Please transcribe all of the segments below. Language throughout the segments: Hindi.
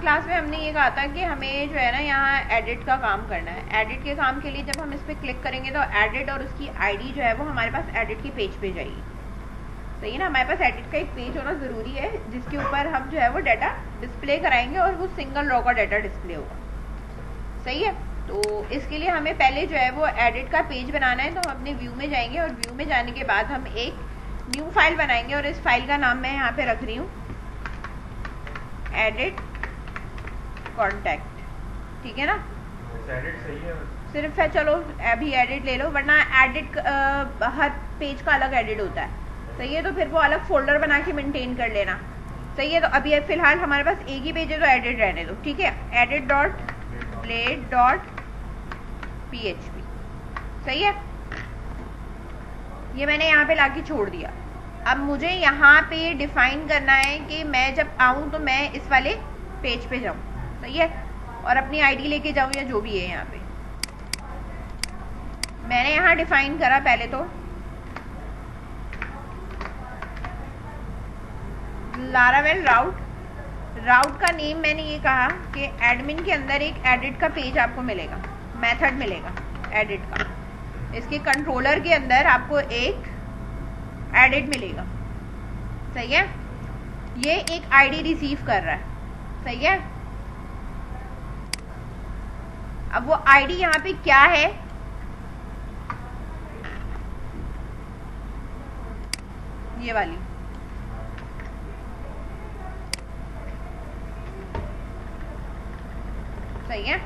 क्लास में हमने ये कहा था कि हमें जो है ना यहाँ एडिट का काम करना है। एडिट के काम के लिए जब हम इस पर क्लिक करेंगे तो एडिट और उसकी आईडी जो है वो हमारे पास एडिट के पेज पे जाएगी। सही है ना, हमारे पास एडिट का एक पेज होना ज़रूरी है जिसके ऊपर हम जो है वो डाटा डिस्प्ले कराएंगे और वो सिंगल रो का डाटा डिस्प्ले होगा। सही है, तो इसके लिए हमें पहले जो है वो एडिट का पेज बनाना है। तो हम अपने व्यू में जाएंगे और व्यू में जाने के बाद हम एक न्यू फाइल बनाएंगे और इस फाइल का नाम मैं यहाँ पे रख रही हूँ एडिट कॉन्टैक्ट। ठीक है ना, एडिट सही है सिर्फ है, चलो अभी एडिट ले लो, वरना एडिट हर पेज का अलग एडिट होता है। सही है, तो फिर वो अलग फोल्डर बना के मेंटेन कर लेना। सही है, तो अभी फिलहाल हमारे पास एक ही पेज है तो एडिट रहने दो। ठीक है, edit dot blade dot php। सही है, ये मैंने यहाँ पे लाके छोड़ दिया। अब मुझे यहाँ पे डिफाइन करना है कि मैं जब आऊँ तो मैं इस वाले पेज पे जाऊँ। सही है, और अपनी आईडी लेके जाऊँ या जो भी है। यहाँ पे मैंने यहाँ डिफाइन करा पहले तो लारावेल राउट का नेम मैंने ये कहा कि एडमिन के अंदर एक एडिट का पेज आपको मिलेगा, मेथड मिलेगा एडिट का। इसके कंट्रोलर के अंदर आपको एक एडिट मिलेगा। सही है, ये एक आईडी रिसीव कर रहा है। सही है, अब वो आईडी यहाँ पे क्या है, ये वाली। सही है,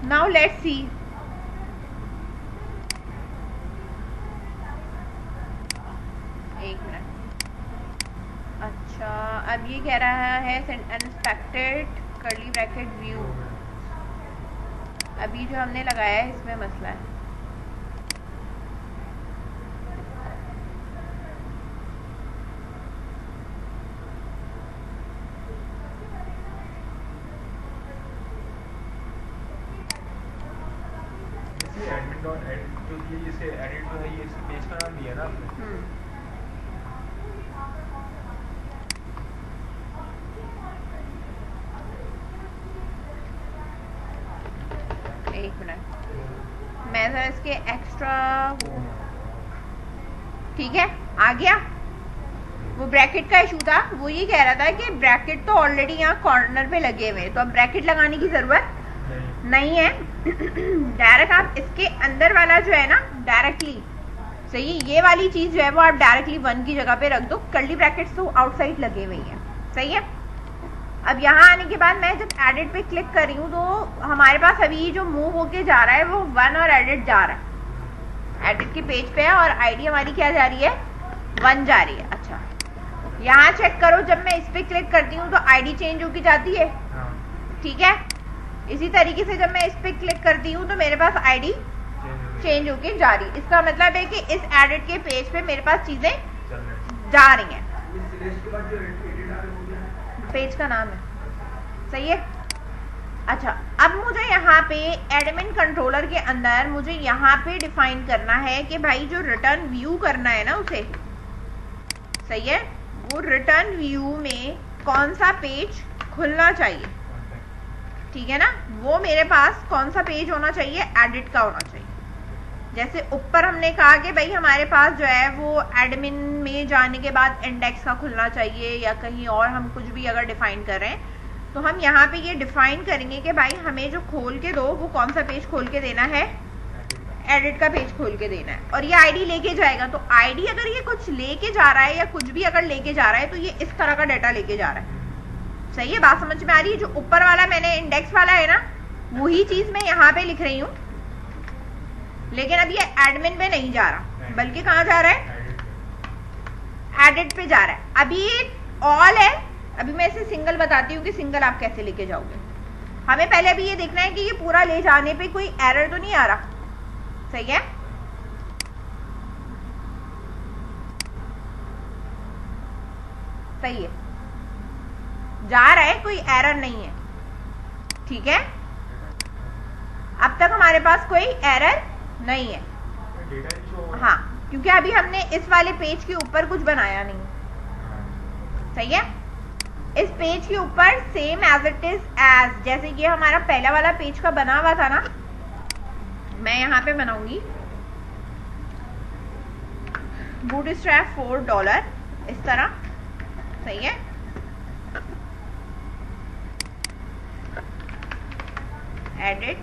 नाउ लेट्स सी। एक मिनट, अच्छा अब ये कह रहा है अनएक्सपेक्टेड कर्ली ब्रैकेट व्यू। अभी जो हमने लगाया है इसमें मसला है। एडमिन डॉट एडिट जो दिया, इसे एडिट जो है ये इस पेज का नाम दिया ना आपने। एक मिनट, मैं जरा इसके एक्स्ट्रा, ठीक है आ गया। वो ब्रैकेट का इशू था, वो ये कह रहा था कि ब्रैकेट तो ऑलरेडी यहाँ कॉर्नर पे लगे हुए हैं तो अब ब्रैकेट लगाने की जरूरत नहीं है। डायरेक्ट आप इसके अंदर वाला जो है ना डायरेक्टली, सही, ये वाली चीज जो है वो आप डायरेक्टली 1 की जगह पे रख दो। कर्ली ब्रैकेट्स तो आउटसाइड लगे हुए हैं। सही है, अब यहाँ आने के बाद मैं जब एडिट पे क्लिक कर रही हूँ तो हमारे पास अभी जो मूव होके जा रहा है वो 1 और एडिट जा रहा है, एडिट के पेज पे है और आईडी हमारी क्या जा रही है, 1 जा रही है। अच्छा, यहाँ चेक करो, जब मैं इस पे क्लिक करती हूँ तो आईडी चेंज होके जाती है। ठीक है, इसी तरीके से जब मैं इस पे क्लिक करती हूँ तो मेरे पास आईडी चेंज होके जा रही है। इसका मतलब है कि इस एडिट के पेज पे मेरे पास चीजें जा रही हैं। पेज का नाम है। सही है, अच्छा अब मुझे यहाँ पे एडमिन कंट्रोलर के अंदर मुझे यहाँ पे डिफाइन करना है कि भाई जो रिटर्न व्यू करना है ना उसे, सही है, वो रिटर्न व्यू में कौन सा पेज खुलना चाहिए। ठीक है ना, वो मेरे पास कौन सा पेज होना चाहिए, एडिट का होना चाहिए। जैसे ऊपर हमने कहा कि भाई हमारे पास जो है वो एडमिन में जाने के बाद इंडेक्स का खुलना चाहिए या कहीं और हम कुछ भी अगर डिफाइन कर रहे हैं तो हम यहाँ पे ये डिफाइन करेंगे कि भाई हमें जो खोल के दो वो कौन सा पेज खोल के देना है, एडिट का पेज खोल के देना है। और ये आईडी लेके जाएगा, तो आईडी अगर ये कुछ लेके जा रहा है या कुछ भी अगर लेके जा रहा है तो ये इस तरह का डाटा लेके जा रहा है। सही है, बात समझ में आ रही है। जो ऊपर वाला मैंने इंडेक्स वाला है ना वही चीज मैं यहाँ पे लिख रही हूँ, लेकिन अब ये एडमिन पे नहीं जा रहा बल्कि कहाँ जा रहा है, एडिट पे जा रहा है। अभी ये ऑल है, अभी मैं इसे सिंगल बताती हूँ कि सिंगल आप कैसे लेके जाओगे। हमें पहले अभी ये देखना है कि ये पूरा ले जाने पे कोई एरर तो नहीं आ रहा। सही है, सही है, जा रहा है, कोई एरर नहीं है। ठीक है, अब तक हमारे पास कोई एरर नहीं है। हाँ, क्योंकि अभी हमने इस वाले पेज के ऊपर कुछ बनाया नहीं। सही है, इस पेज के ऊपर same as it is as जैसे ये हमारा पहला वाला पेज का बना हुआ था ना, मैं यहाँ पे बनाऊंगी बूटस्ट्रैप $4 इस तरह, सही है। एडिट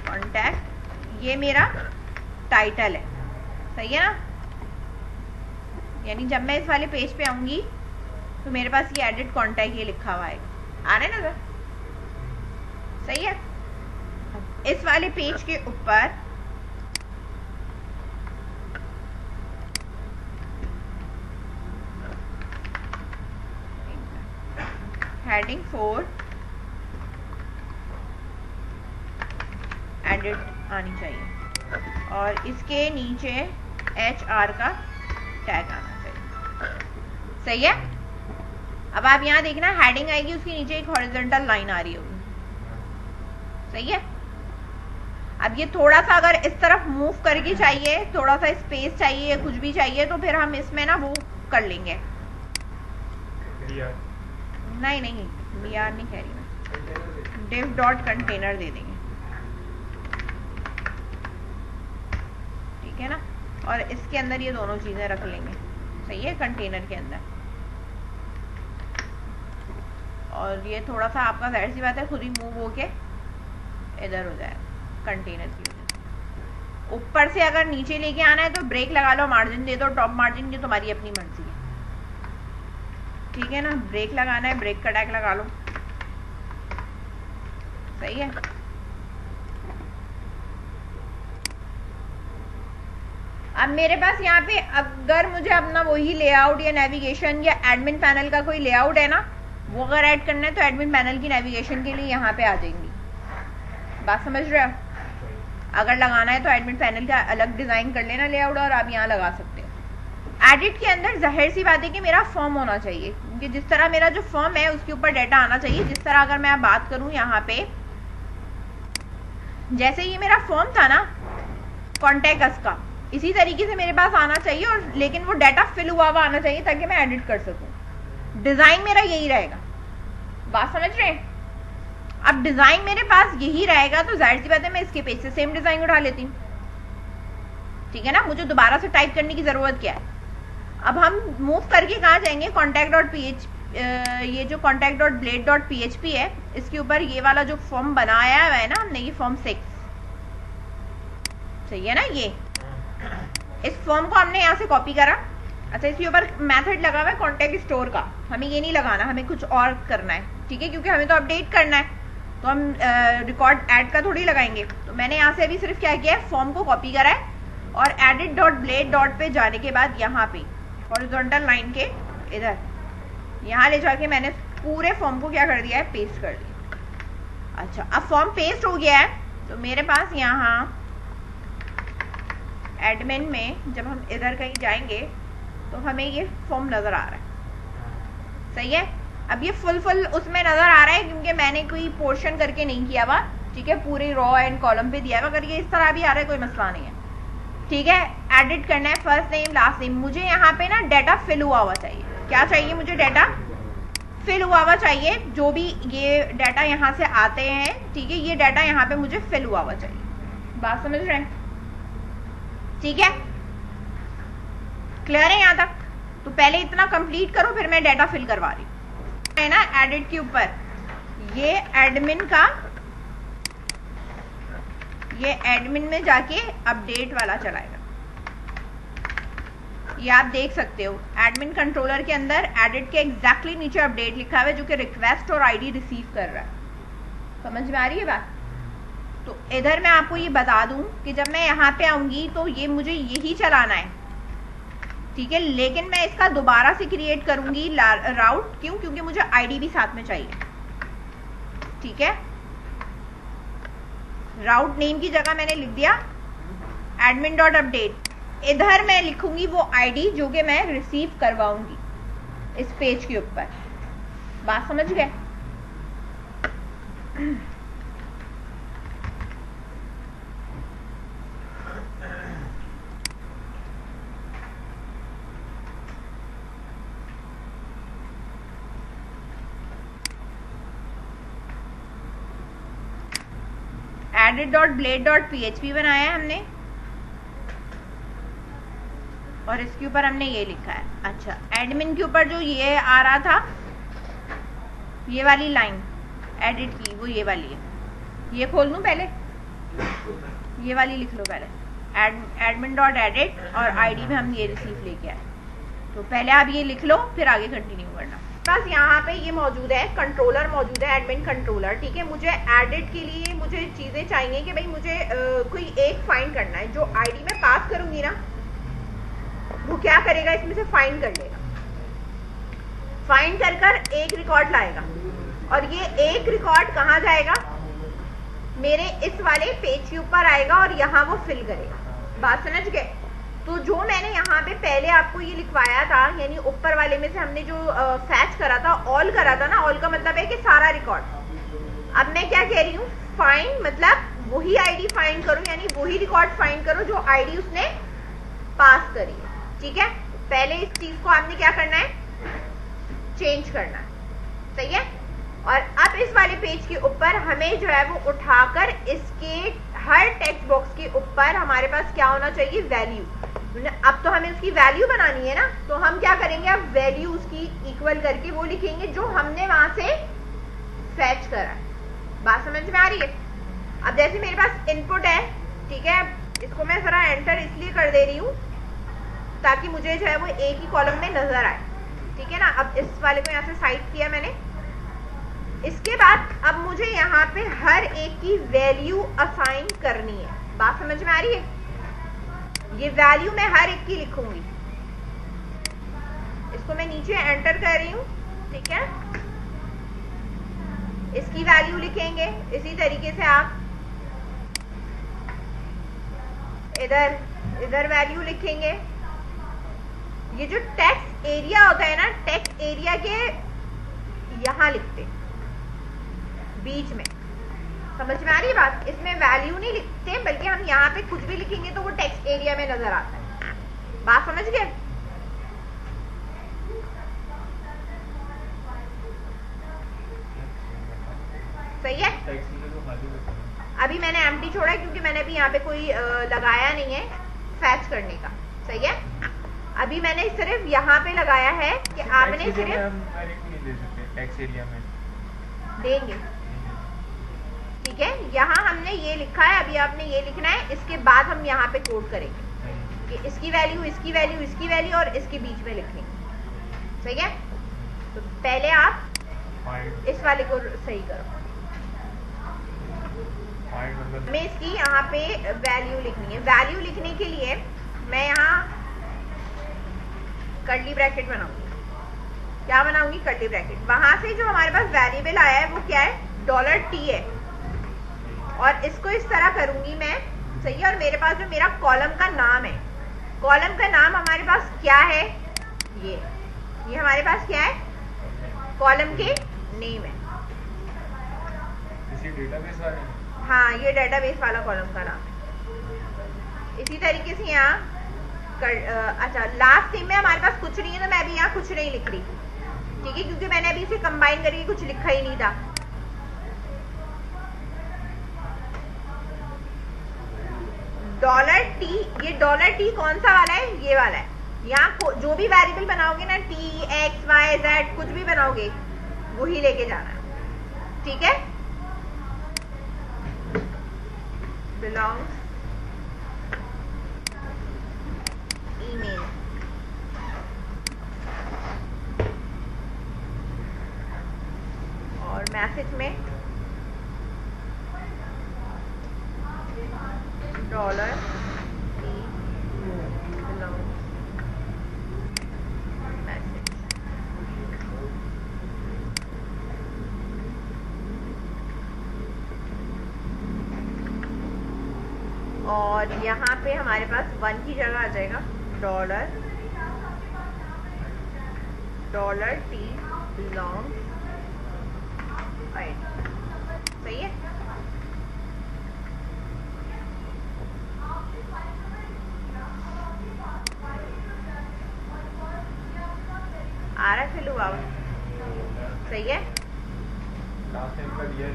कॉन्टैक्ट, ये मेरा टाइटल है, सही है ना। यानी जब मैं इस वाले पेज पे आऊंगी तो मेरे पास ये एडिट कॉन्टैक्ट ये लिखा हुआ है, आ रहा है ना, सही है। इस वाले पेज के ऊपर हेडिंग 4 एडिट आनी चाहिए और इसके नीचे HR का टैग आना चाहिए, सही है। अब आप यहाँ देखना हेडिंग आएगी, उसके नीचे एक हॉरिजॉन्टल लाइन आ रही होगी, सही है। अब ये थोड़ा सा अगर इस तरफ मूव करके चाहिए, थोड़ा सा स्पेस चाहिए, कुछ भी चाहिए, तो फिर हम इसमें ना वो कर लेंगे। नहीं नहीं BR नहीं कह रही मैं, div डॉट कंटेनर दे देंगे, ठीक है ना। और इसके अंदर ये दोनों चीजें रख लेंगे, सही है, कंटेनर के अंदर। और ये थोड़ा सा आपका जाहिर सी बात है खुद ही मूव होके इधर हो जाएगा कंटेनर की वजह से। ऊपर से अगर नीचे लेके आना है तो ब्रेक लगा लो, मार्जिन दे दो, टॉप मार्जिन, ये तुम्हारी अपनी मर्जी है, ठीक है ना। ब्रेक लगाना है, ब्रेक का टैग लगा लो, सही है। अब मेरे पास यहाँ पे अगर मुझे अपना वही लेआउट या नेविगेशन या एडमिन पैनल का कोई लेआउट है ना, वो अगर ऐड करना है तो एडमिन पैनल की नेविगेशन के लिए यहाँ पे आ जाएंगी, बात समझ रहे हो। अगर लगाना है तो एडमिन पैनल का अलग डिजाइन कर लेना लेआउट और आप यहाँ लगा सकते हो। एडिट के अंदर जाहिर सी बात है कि मेरा फॉर्म होना चाहिए, क्योंकि जिस तरह मेरा जो फॉर्म है उसके ऊपर डाटा आना चाहिए। जिस तरह अगर मैं बात करूं यहाँ पे, जैसे ये मेरा फॉर्म था ना कॉन्टैक्ट अस का, इसी तरीके से मेरे पास आना चाहिए, और लेकिन वो डाटा फिल हुआ हुआ आना चाहिए ताकि मैं एडिट कर सकूं। डिजाइन मेरा यही रहेगा, बात समझ रहे हैं। अब डिजाइन मेरे पास यही रहेगा तो जाहिर सी बात है मैं इसके पेज से सेम डिजाइन उठा लेती हूँ, ठीक है ना। मुझे दोबारा से टाइप करने की जरूरत क्या है। अब हम मूव करके कहाँ जाएंगे, कॉन्टैक्ट डॉट ये जो contact dot blade dot PHP है, इसके ऊपर ये वाला जो फॉर्म बनाया हुआ है ना हमने, ये फॉर्म 6, सही है ना। ये इस फॉर्म को हमने यहाँ से कॉपी करा। अच्छा, इसके ऊपर मेथड लगा हुआ है कॉन्टैक्ट स्टोर का, हमें ये नहीं लगाना, हमें कुछ और करना है, ठीक है, क्योंकि हमें तो अपडेट करना है, तो हम रिकॉर्ड ऐड का थोड़ी लगाएंगे। तो मैंने यहाँ से अभी सिर्फ क्या किया है, फॉर्म को कॉपी करा है और एडिट डॉट ब्लेड डॉट पे जाने के बाद यहाँ पे हॉरिजॉन्टल लाइन के इधर यहाँ ले जाके मैंने पूरे फॉर्म को क्या कर दिया है, पेस्ट कर दिया। अच्छा, अब फॉर्म पेस्ट हो गया है तो मेरे पास यहाँ एडमिन में जब हम इधर कहीं जाएंगे तो हमें ये फॉर्म नजर आ रहा है, सही है। अब ये फुल उसमें नजर आ रहा है क्योंकि मैंने कोई पोर्शन करके नहीं किया हुआ, ठीक है, पूरे रो एंड कॉलम पे दिया हुआ। अगर ये इस तरह भी आ रहा है कोई मसला नहीं है, ठीक है। एडिट करना है, फर्स्ट नेम लास्ट नेम, मुझे यहाँ पे ना डाटा फिल हुआ चाहिए। क्या चाहिए मुझे, डाटा फिल हुआ चाहिए। जो भी ये डाटा यहाँ से आते हैं, ठीक है, ये डाटा यहाँ पे मुझे फिल हुआ चाहिए, बात समझ रहे हैं, ठीक है, क्लियर है यहाँ तक। तो पहले इतना कंप्लीट करो, फिर मैं डाटा फिल करवा रही हूँ, है ना। एडिट के ऊपर ये एडमिन का, ये एडमिन में जाके अपडेट वाला चलाएगा, ये आप देख सकते हो। एडमिन कंट्रोलर के अंदर एडिट के एग्जैक्टली नीचे अपडेट लिखा हुआ है जो कि रिक्वेस्ट और आईडी रिसीव कर रहा है, समझ में आ रही है बात। तो इधर मैं आपको ये बता दूं कि जब मैं यहाँ पे आऊंगी तो ये मुझे यही चलाना है, ठीक है, लेकिन मैं इसका दोबारा से क्रिएट करूंगी राउट, क्यों, क्योंकि मुझे आईडी भी साथ में चाहिए, ठीक है। राउट नेम की जगह मैंने लिख दिया एडमिन डॉट अपडेट, इधर मैं लिखूंगी वो आईडी जो कि मैं रिसीव करवाऊंगी इस पेज के ऊपर, बात समझ गए। edit.blade.php बनाया है हमने और इसके ऊपर हमने ये लिखा है। अच्छा, एडमिन के ऊपर जो ये आ रहा था, ये वाली लाइन एडिट की, वो ये वाली है। ये खोल दूं पहले, ये वाली लिख लो पहले, admin.edit और आईडी में हम ये रिसीव लेके आए। तो पहले आप ये लिख लो, फिर आगे कंटिन्यू करना। बस यहाँ पे ये मौजूद है, कंट्रोलर मौजूद है, एडमिन कंट्रोलर, ठीक है। मुझे एडिट के लिए मुझे चीजें चाहिए कि भाई मुझे कोई एक फाइंड करना है। जो आईडी में पास करूंगी ना, वो क्या करेगा, इसमें से फाइंड कर लेगा। फाइंड कर कर एक रिकॉर्ड लाएगा और ये एक रिकॉर्ड कहाँ जाएगा, मेरे इस वाले पेज के ऊपर आएगा और यहाँ वो फिल करेगा। बात समझ गए? तो जो मैंने यहाँ पे पहले आपको ये लिखवाया था, यानी ऊपर वाले में से हमने जो फैच करा था, ऑल करा था ना, ऑल का मतलब है कि सारा रिकॉर्ड। अब मैं क्या कह रही हूँ, फाइंड मतलब वही आईडी फाइंड करो, यानी वही रिकॉर्ड फाइंड करो जो आईडी उसने पास करी है, ठीक है। पहले इस चीज को आपने क्या करना है, चेंज करना है, सही है। और अब इस वाले पेज के ऊपर हमें जो है वो उठाकर इसके हर टेक्स्ट बॉक्स के ऊपर हमारे पास क्या होना चाहिए, वैल्यू। अब तो हमें उसकी वैल्यू बनानी है ना, तो हम क्या करेंगे, अब वैल्यू उसकी इक्वल करके वो लिखेंगे जो हमने वहां से फैच करा है। बात समझ में आ रही है? अब जैसे मेरे पास इनपुट है, ठीक है, इसको मैं जरा एंटर इसलिए कर दे रही हूँ ताकि मुझे जो है वो एक ही कॉलम में नजर आए, ठीक है ना। अब इस वाले को यहाँ से साइड किया मैंने। इसके बाद अब मुझे यहाँ पे हर एक की वैल्यू असाइन करनी है। बात समझ में आ रही है? ये वैल्यू मैं हर एक की लिखूंगी। इसको मैं नीचे एंटर कर रही हूँ, ठीक है। इसकी वैल्यू लिखेंगे, इसी तरीके से आप इधर वैल्यू लिखेंगे। ये जो टेक्स्ट एरिया होता है ना, टेक्स्ट एरिया के यहां लिखते बीच में, समझ में आ रही है बात? इसमें वैल्यू नहीं लिखते, बल्कि हम यहाँ पे कुछ भी लिखेंगे तो वो टेक्स्ट एरिया में नजर आता है। बात समझ गए? सही है। अभी मैंने एम्प्टी छोड़ा है क्योंकि मैंने अभी यहाँ पे कोई लगाया नहीं है फैच करने का, सही है। अभी मैंने सिर्फ यहाँ पे लगाया है कि आपने सिर्फ टेक्स्ट एरिया में देंगे, ठीक है। यहाँ हमने ये लिखा है, अभी आपने ये लिखना है। इसके बाद हम यहाँ पे कोड करेंगे कि इसकी वैल्यू, इसकी वैल्यू, इसकी वैल्यू और इसके बीच में लिखेंगे, सही है। तो पहले आप इस वाले को सही करो। हमें इसकी यहाँ पे वैल्यू लिखनी है। वैल्यू लिखने के लिए मैं यहाँ कर्ली ब्रैकेट बनाऊंगी। क्या बनाऊंगी? Curly bracket. वहां से जो हमारे पास वेरिएबल आया है वो क्या है, $t है, और इसको इस तरह करूंगी मैं, सही है। और मेरे पास जो मेरा कॉलम का नाम है, कॉलम का नाम हमारे पास क्या है, ये हमारे पास क्या है, कॉलम के नेम है। इसी डेटाबेस वाले, हाँ, ये डेटाबेस वाला कॉलम का नाम है। इसी तरीके से यहाँ अच्छा, लास्ट नेम में हमारे पास कुछ नहीं है, तो मैं अभी यहाँ कुछ नहीं लिख रही, ठीक है, क्योंकि मैंने अभी इसे कंबाइन करके कुछ लिखा ही नहीं था। $t, ये $t कौन सा वाला है, ये वाला है। यहाँ जो भी वेरिएबल बनाओगे ना, t, x, y, z, कुछ भी बनाओगे वही लेके जाना है, ठीक है। belongs email, और मैसेज में $t belongs message। और यहाँ पे हमारे पास 1 की जगह आ जाएगा $t belongs ID, सही है। आ रहा फिलू बाबा, सही है। लास्ट टाइम का दिया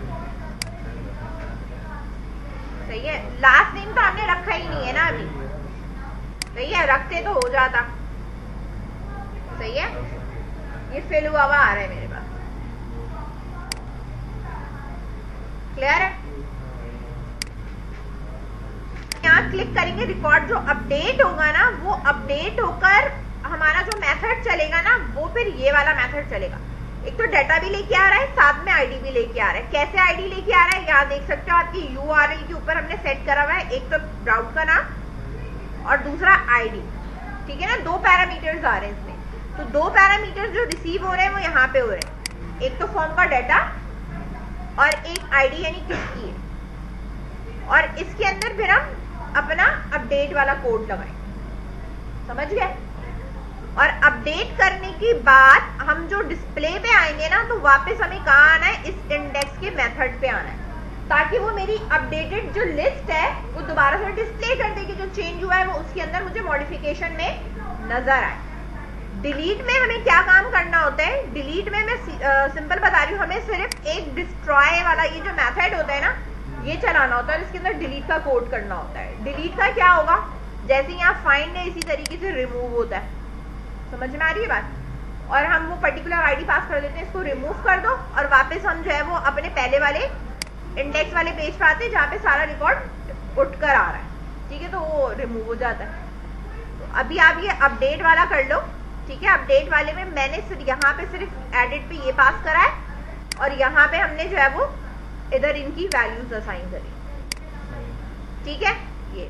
सही है, लास्ट नेम तो हमने रखा ही नहीं है ना अभी, सही है, रखते तो हो जाता। सही है, ये फिल हुआ आ रहा है मेरे पास, क्लियर है। यहाँ क्लिक करेंगे, रिकॉर्ड जो अपडेट होगा ना वो अपडेट होकर हमारा जो मेथड चलेगा ना वो फिर ये वाला मेथड चलेगा। एक तो डाटा भी लेके आ रहा है, साथ में आईडी भी लेके आ रहा है। कैसे आईडी लेके आ रहा है, यहाँ देख सकते हो आपकी यूआरएल के ऊपर हमने सेट करा हुआ है, एक तो ब्राउट का नाम और दूसरा आईडी, ठीक है ना। दो पैरामीटर्स आ रहे हैं इसमें, तो दो पैरामीटर्स जो रिसीव हो रहे हैं वो यहाँ पे हो रहे हैं, एक तो फॉर्म का डाटा और एक आईडी यानी किसकी है, और इसके अंदर फिर हम अपना अपडेट वाला कोड लगाएं, समझ गए। और अपडेट करने के बाद हम जो डिस्प्ले पे आएंगे ना तो वापस हमें कहाँ आना है, इस इंडेक्स के मेथड पे आना है, ताकि वो मेरी अपडेटेड जो लिस्ट है वो दोबारा से डिस्प्ले कर दे कि जो चेंज हुआ है वो उसके अंदर मुझे मॉडिफिकेशन में नजर आए। डिलीट में हमें क्या काम करना होता है, डिलीट में मैं सिंपल बता रही हूँ, हमें सिर्फ एक डिस्ट्रॉय वाला ये जो मेथड होता है ना ये चलाना होता है, इसके अंदर डिलीट का कोड करना होता है। डिलीट का क्या होगा, जैसे यहाँ फाइंड है इसी तरीके से रिमूव होता है, समझ में आ रही है बात। और हम वो पर्टिकुलर आईडी पास कर देते हैं, इसको रिमूव कर दो और वापस हम जो है वो अपने पहले वाले इंडेक्स वाले पेज पे आते हैं जहाँ पे सारा रिकॉर्ड उठकर आ रहा है, ठीक है, तो वो रिमूव हो जाता है। तो अभी आप ये अपडेट वाला कर लो, ठीक है। अपडेट वाले में मैंने यहाँ पे सिर्फ एडिट पे ये पास करा है और यहाँ पे हमने जो है वो इधर इनकी वैल्यूज असाइन करी, ठीक है। ये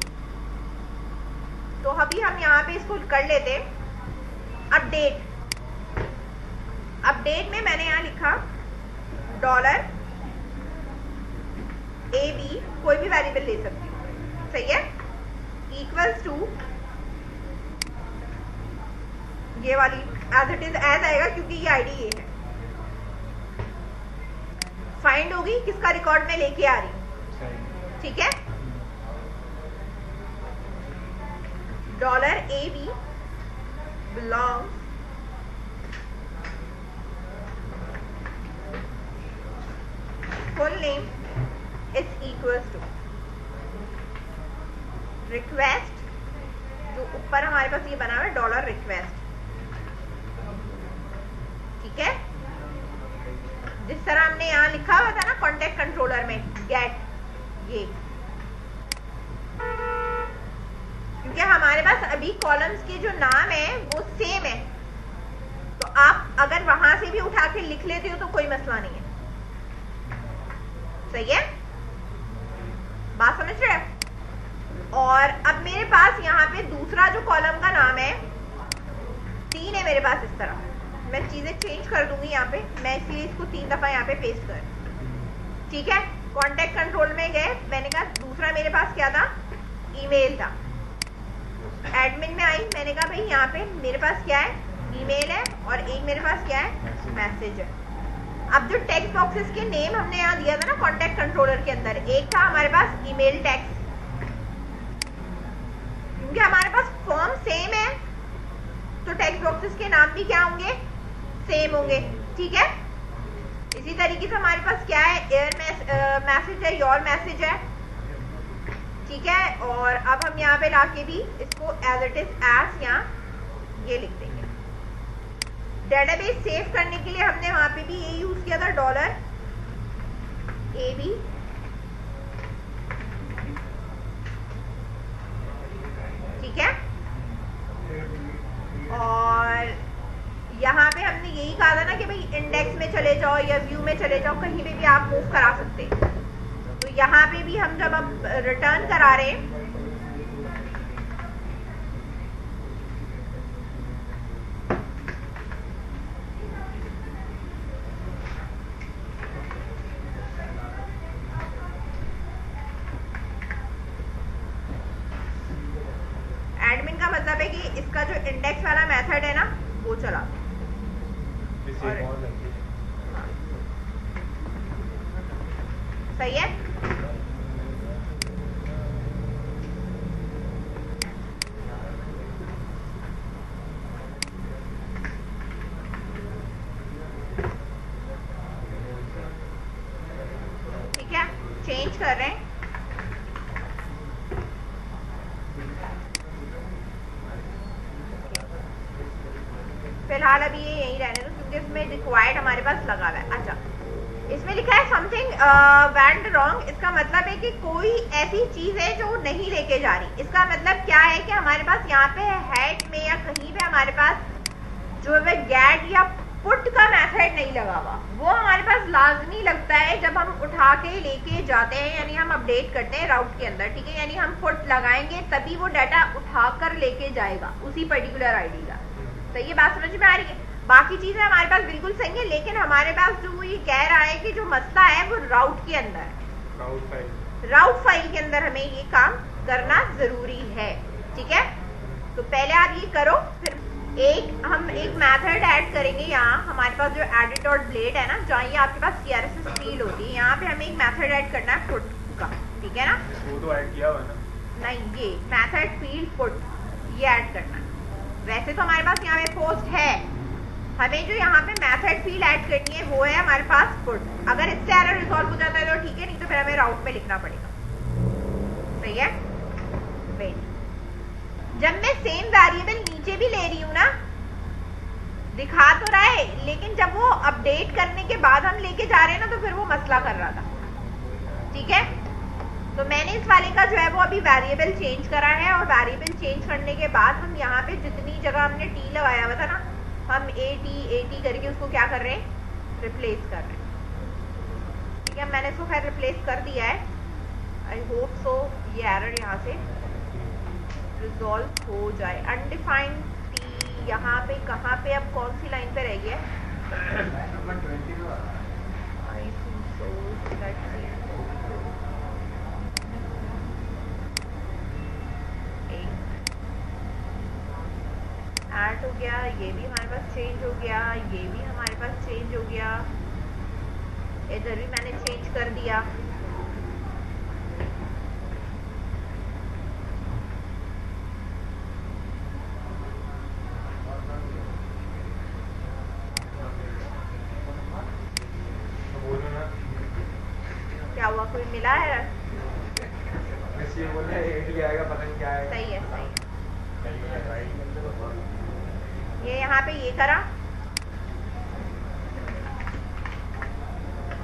तो अभी हम यहाँ पे इसको कर लेते हैं अपडेट। अपडेट में मैंने यहाँ लिखा $AB, कोई भी वेरिएबल ले सकती हूँ, सही है, इक्वल्स टू ये वाली एज इट इज एज आएगा क्योंकि ये आईडी ये है। फाइंड होगी किसका रिकॉर्ड में लेके आ रही हूँ, ठीक है। $AB belongs full name is equals to request, जो ऊपर हमारे पास ये बना हुआ है $request, ठीक है। जिस तरह हमने यहाँ लिखा हुआ था ना कॉन्टेक्ट कंट्रोलर में गेट, ये क्योंकि हमारे पास अभी कॉलम्स के जो नाम है वो सेम है, तो आप अगर वहां से भी उठा के लिख लेते हो तो कोई मसला नहीं है, सही है, बात समझ रहे हो। और अब मेरे पास यहाँ पे दूसरा जो कॉलम का नाम है 3 है मेरे पास, इस तरह मैं चीजें चेंज कर दूंगी यहाँ पे, मैं इसलिए इसको 3 दफा यहाँ पे पेस्ट कर, ठीक है। कॉन्टेक्ट कंट्रोल में गए, मैंने कहा दूसरा मेरे पास क्या था, ईमेल था। एडमिन में आई, मैंने कहा भाई यहाँ पे मेरे पास क्या है, ईमेल है और एक मेरे पास क्या है, मैसेज है। अब जो टेक्स्ट बॉक्सेस के नेम हमने यहाँ दिया था ना कॉन्टेक्ट कंट्रोलर के अंदर, एक था हमारे पास ईमेल टेक्स्ट, क्योंकि हमारे पास फॉर्म सेम है तो टेक्स्ट बॉक्सेस के नाम भी क्या होंगे, सेम होंगे, ठीक है। इसी तरीके से हमारे पास क्या है, एयर मैसेज है, योर मैसेज है, ठीक है। और अब हम यहाँ पे लाके भी इसको एज इट इज एज यहाँ ये लिख देंगे। डेटाबेस सेव करने के लिए हमने वहां पे भी ये यूज किया था $AB, ठीक है। और यहाँ पे हमने यही कहा था ना कि भाई इंडेक्स में चले जाओ या व्यू में चले जाओ, कहीं पे भी आप मूव करा सकते हैं। तो यहाँ पे भी हम जब अब रिटर्न करा रहे हैं एडमिन का मतलब है कि इसका जो इंडेक्स वाला मेथड है ना वो चला और सही है। ठीक है, चेंज कर रहे हैं फिलहाल अभी ये यहीं रहने दो क्योंकि इसमें रिक्वायर्ड हमारे पास लगा हुआ है। अच्छा, इसमें लिखा है समथिंग वेंट रॉन्ग। इसका मतलब है कि कोई ऐसी चीज है जो नहीं लेके जा रही। इसका मतलब क्या है कि हमारे पास यहाँ पे हेड में या कहीं पे हमारे पास जो है गेट या पुट का मेथड नहीं लगा हुआ। वो हमारे पास लाजमी लगता है जब हम उठा के लेके जाते हैं, यानी हम अपडेट करते हैं राउट के अंदर, ठीक है। यानी हम पुट लगाएंगे तभी वो डाटा उठाकर लेके जाएगा उसी पर्टिकुलर आईडी का। तो ये बात समझ में आ रही है? बाकी चीजें हमारे पास बिल्कुल सही है, लेकिन हमारे पास जो ये कह रहा है कि जो मसला है वो राउट के अंदर है। राउट फाइल के अंदर हमें ये काम करना जरूरी है, ठीक है। तो पहले आप ये करो, फिर हम एक मेथड ऐड करेंगे। यहाँ हमारे पास जो एडिट डॉट ब्लेड है ना, जहाँ ये आपके पास CRSS फील्ड होती है, यहाँ पे हमें एक मेथड ऐड करना है पुट का, ठीक है ना। वो तो ऐड किया हुआ है ना? नहीं, ये मेथड फील्ड पुट ये ऐड करना है। वैसे तो हमारे पास यहाँ पे पोस्ट है, हमें जो यहाँ पे मेथड फील्ड ऐड करनी है वो है हमारे पास पुट। अगर इससे एरर रिजॉल्व हो जाता है तो ठीक है, नहीं तो फिर हमें राउट में लिखना पड़ेगा। सही है। वेट, जब मैं सेम वेरिएबल नीचे भी ले रही हूँ ना, दिखा तो रहा है, लेकिन जब वो अपडेट करने के बाद हम लेके जा रहे हैं ना, तो फिर वो मसला कर रहा था, ठीक है। तो मैंने इस वाले का जो है वो अभी वेरिएबल चेंज करा है, और वेरिएबल चेंज करने के बाद हम यहाँ पे जितनी जगह हमने टी लगाया हुआ था ना, हम AT करके उसको क्या कर रहे हैं, रिप्लेस कर रहे हैं, ठीक है। मैंने इसको खैर रिप्लेस कर दिया है। आई होप सो ये एरर यहाँ से रिजॉल्व हो जाए। अनडिफाइंड टी यहाँ पे कहाँ पे, अब कौन सी लाइन पे रह गई है? I think so, let's see. Add हो गया, ये भी हमारे पास चेंज हो गया, ये भी हमारे पास चेंज हो गया, इधर भी मैंने चेंज कर दिया। क्या हुआ, कोई मिला है? ये बोल रहा है AT आएगा, पता नहीं क्या आएगा। सही है, सही है। ये यहाँ पे ये करा,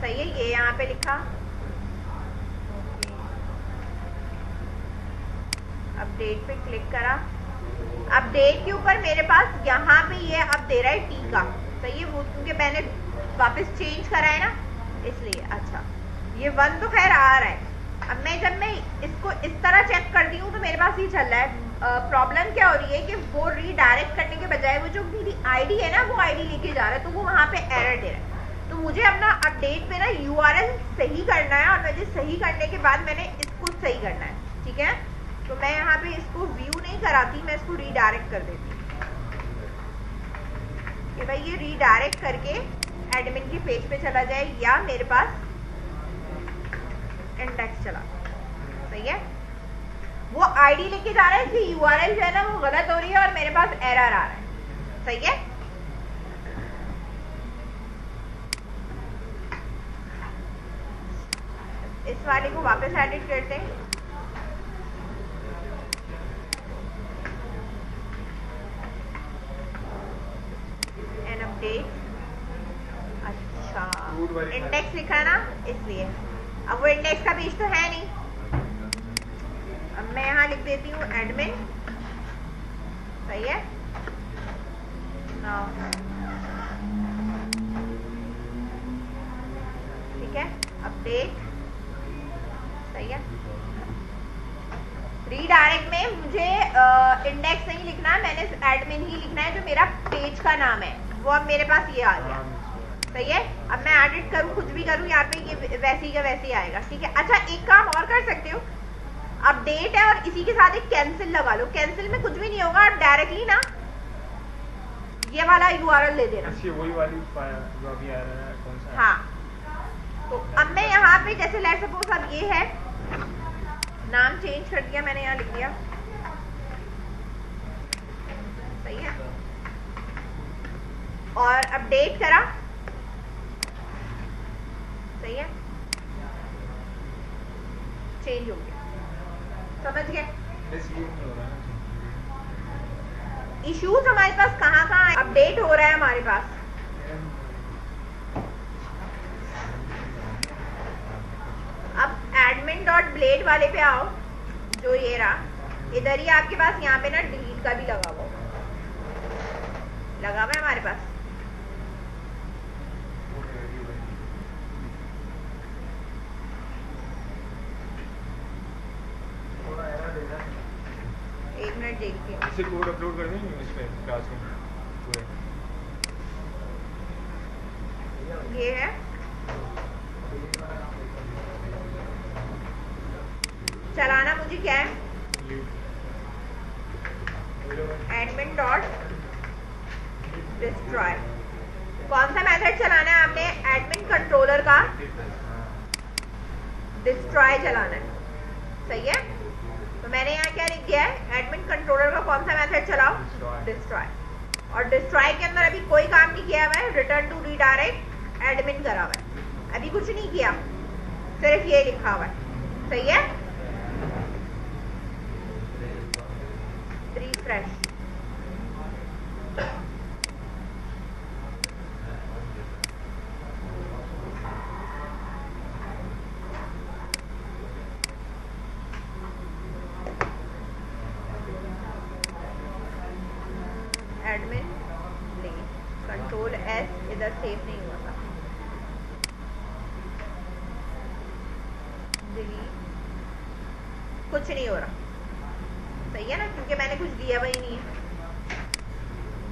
सही है। ये यहाँ पे लिखा, अपडेट पे क्लिक करा। अपडेट के ऊपर मेरे पास यहाँ पे ये अब दे रहा है टी का, सही है। वो क्योंकि मैंने वापस चेंज करा है ना, इसलिए। अच्छा, ये 1 तो खैर आ रहा है। अब जब मैं इसको इस तरह चेक करती हूँ तो मेरे पास ये चल रहा है। प्रॉब्लम क्या हो रही है कि वो रीडायरेक्ट करने के बजाय वो जो मेरी आईडी है ना, वो आईडी लेके जा रहा है, तो वो वहाँ पे एरर दे रहा है। तो मुझे अपना अपडेट पे ना URL सही करना है, और मुझे सही करने के बाद मैंने इसको सही करना है, ठीक है। तो मैं यहाँ पे इसको व्यू नहीं कराती, मैं इसको रीडायरेक्ट कर देती हूँ कि भाई ये रीडायरेक्ट करके एडमिन के पेज पे चला जाए, या मेरे पास इंडेक्स चला। सही है। वो आईडी लेके जा रहा है, इसलिए URL जो है ना वो गलत हो रही है और मेरे पास एरर आ रहा है। सही है। इस वाले को वापस एडिट करते हैं। An update. अच्छा, इंडेक्स लिखा है ना, इसलिए। अब वो इंडेक्स का पेज तो है नहीं, अब मैं यहाँ लिख देती हूँ एडमिन। सही है। ठीक है, अपडेट। सही है। रीडायरेक्ट में मुझे इंडेक्स नहीं लिखना है, मैंने एडमिन ही लिखना है, जो मेरा पेज का नाम है वो अब मेरे पास ये आ गया। सही है। अब मैं एडिट करूँ, कुछ भी करूँ, यहाँ पे ये वैसे का वैसे ही आएगा। ठीक है। अच्छा, एक काम और कर सकते हो, अपडेट है और इसी के साथ एक कैंसिल लगा लो। कैंसिल में कुछ भी नहीं होगा, आप डायरेक्टली ना ये वाला URL ले देना। वही वाली जो अभी आ रहा है, कौन सा? हाँ, तो अब मैं यहाँ पे जैसे लेट सपोज अब ये है, नाम चेंज कर दिया मैंने, यहाँ लिख दिया। सही है। और अपडेट करा। सही है, चेंज हो गया। समझ गए? इश्यूज हमारे पास कहाँ अपडेट हो रहा है हमारे पास? अब admin.blade वाले पे आओ, जो ये रहा, इधर ही आपके पास यहाँ पे ना डिलीट का भी लगा हुआ है हमारे पास। एक मिनट देखती हूँ। इसे कोड अपलोड कर देंगे इसमें क्लास में पूरे। ये है, चलाना मुझे क्या है? admin.destroy। कौन सा मेथड चलाना है आपने? एडमिन कंट्रोलर का डिस्ट्रॉय चलाना है, सही है। तो मैंने यहाँ क्या लिख दिया है? एडमिन कंट्रोलर का कौन सा मेथड चलाओ? डिस्ट्रॉय। और डिस्ट्रॉय के अंदर अभी कोई काम नहीं किया हुआ है, रिटर्न टू रीडायरेक्ट एडमिन करा हुआ है, अभी कुछ नहीं किया, सिर्फ ये लिखा हुआ है, सही है। रिफ्रेश, एडमिन कंट्रोल एस इधर सेव नहीं हुआ था, डिलीट, कुछ नहीं हो रहा, सही है ना, क्योंकि मैंने कुछ दिया हुआ ही नहीं है।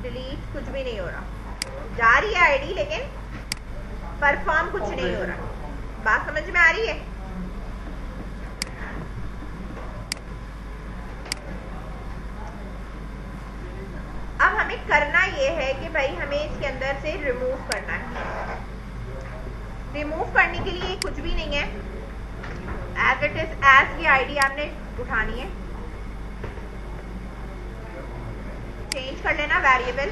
डिलीट कुछ भी नहीं हो रहा, जा रही है आईडी लेकिन परफॉर्म कुछ नहीं हो रहा। बात समझ में आ रही है? अब हमें करना ये है कि भाई हमें इसके अंदर से रिमूव करना है। रिमूव करने के लिए कुछ भी नहीं है, एज इट इज एज की आईडी आपने उठानी है, चेंज कर लेना वेरिएबल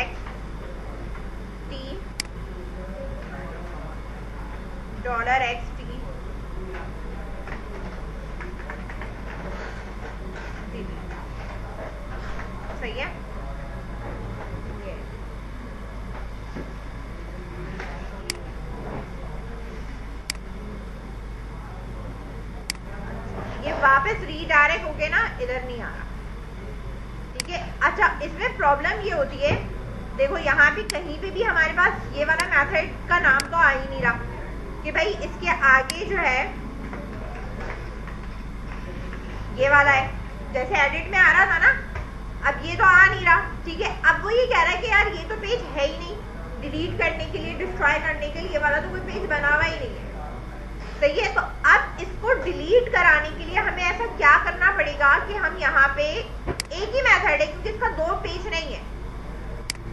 एक्स टी $XT, सही है। ये वापस रीडायरेक्ट होके ना इधर नहीं आ रहा, ठीक है। अच्छा, इसमें प्रॉब्लम ये होती है, देखो यहाँ पे कहीं पे भी हमारे पास ये वाला मेथड का नाम तो आ ही नहीं रहा कि भाई इसके आगे जो है ये वाला है, जैसे एडिट में आ रहा था ना, अब ये तो आ नहीं रहा, ठीक है। अब वो ये कह रहा है कि यार ये तो पेज है ही नहीं, डिलीट करने के लिए, डिस्ट्रॉय करने के लिए ये वाला तो कोई पेज बना हुआ ही नहीं है, सही है। तो अब इसको डिलीट कराने के लिए हमें ऐसा क्या करना पड़ेगा कि हम यहाँ पे एक ही मेथड है, क्योंकि इसका 2 पेज नहीं है,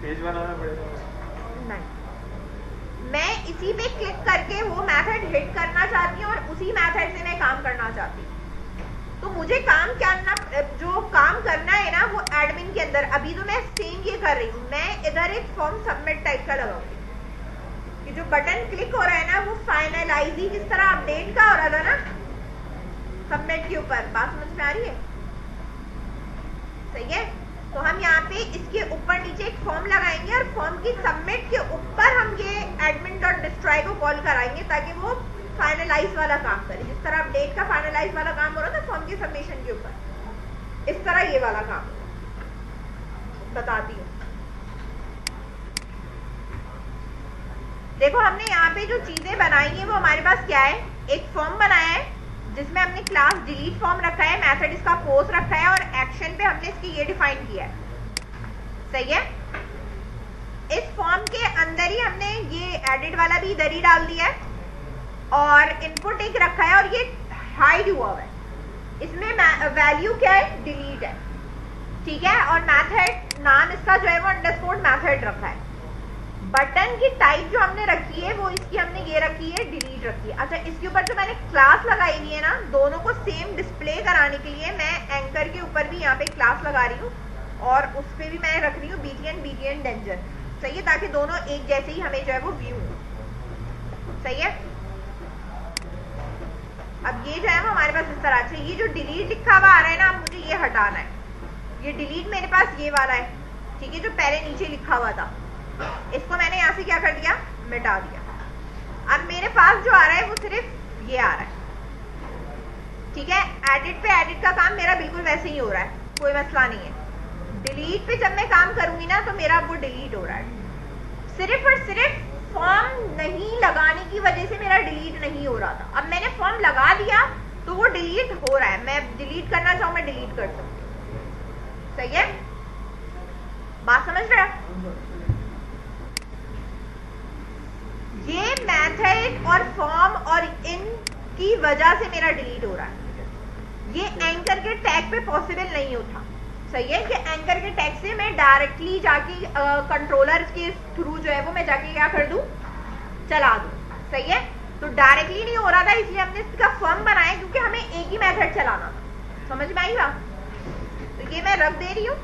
पेज बनाना पड़ेगा। नहीं, मैं इसी पे क्लिक करके वो मेथड हिट करना चाहती हूँ और उसी मेथड से मैं काम करना चाहती हूँ। तो मुझे काम करना, जो काम करना है ना वो एडमिन के अंदर, अभी तो मैं सेम ये कर रही हूँ, मैं इधर एक फॉर्म सबमिट टाइप का लगाऊंगी कि जो बटन क्लिक हो रहा है ना वो फाइनलाइज ही जिस तरह अपडेट का हो रहा था ना सबमिट के ऊपर। बात समझ में आ रही है? सही है। तो हम यहाँ पे इसके ऊपर नीचे एक फॉर्म लगाएंगे और फॉर्म की सबमिट के ऊपर हम ये admin.destroy को कॉल कराएंगे ताकि वो फाइनलाइज वाला काम करे, जिस तरह अपडेट का फाइनलाइज वाला काम हो रहा था फॉर्म के सबमिशन के ऊपर, इस तरह ये वाला काम बताती हूँ। देखो हमने यहाँ पे जो चीजें बनाई है वो हमारे पास क्या है, एक फॉर्म बनाया है जिसमें हमने क्लास डिलीट फॉर्म रखा है, मेथड इसका पोस्ट रखा है और एक्शन पे हमने इसकी ये डिफाइन किया है, सही है। इस फॉर्म के अंदर ही हमने ये एडिट वाला भी इधर ही डाल दिया है और इनपुट एक रखा है और ये हाइड हुआ है, इसमें वैल्यू क्या है, डिलीट है, ठीक है। और मेथड नाम इसका जो है वो अंडरस्कोर मेथड रखा है। बटन की टाइप जो हमने रखी है वो इसकी हमने ये रखी है, डिलीट रखी है। अच्छा, इसके ऊपर जो मैंने क्लास लगाई हुई है ना, दोनों को सेम डिस्प्ले कराने के लिए मैं एंकर के ऊपर भी यहाँ पे क्लास लगा रही हूँ और उस पर भी मैं रख रही हूँ BTN डेंजर, सही है, ताकि दोनों एक जैसे ही हमें जो है वो व्यू हो, सही है। अब ये जो है वो हमारे पास इस तरह से, ये जो डिलीट लिखा हुआ आ रहा है ना, अब मुझे ये हटाना है, ये डिलीट मेरे पास ये वाला है, ठीक है, जो पहले नीचे लिखा हुआ था, इसको मैंने यहाँ से क्या कर दिया, मिटा दिया। अब मेरे पास जो आ रहा है वो सिर्फ ये आ रहा है, ठीक है। एडिट पे एडिट का काम मेरा बिल्कुल वैसे ही हो रहा है, कोई मसला नहीं है। डिलीट पे जब मैं काम करूंगी ना तो मेरा वो डिलीट हो रहा है, सिर्फ और सिर्फ फॉर्म नहीं लगाने की वजह से मेरा डिलीट नहीं हो रहा था। अब मैंने फॉर्म लगा दिया तो वो डिलीट हो रहा है, मैं डिलीट करना चाहूँ मैं डिलीट कर सकती हूँ, सही है, बात समझ रहे हो? ये मैथड और फॉर्म और इन की वजह से मेरा डिलीट हो रहा है, ये एंकर के टैग पे पॉसिबल नहीं होता, सही है, कि एंकर के टैग से मैं डायरेक्टली जाके कंट्रोलर के थ्रू जो है वो मैं जाके क्या कर दूं, चला दूं, सही है। तो डायरेक्टली नहीं हो रहा था, इसलिए हमने इसका फॉर्म बनाया क्योंकि हमें एक ही मेथड चलाना था, समझ में आई बात? तो ये मैं रख दे रही हूँ।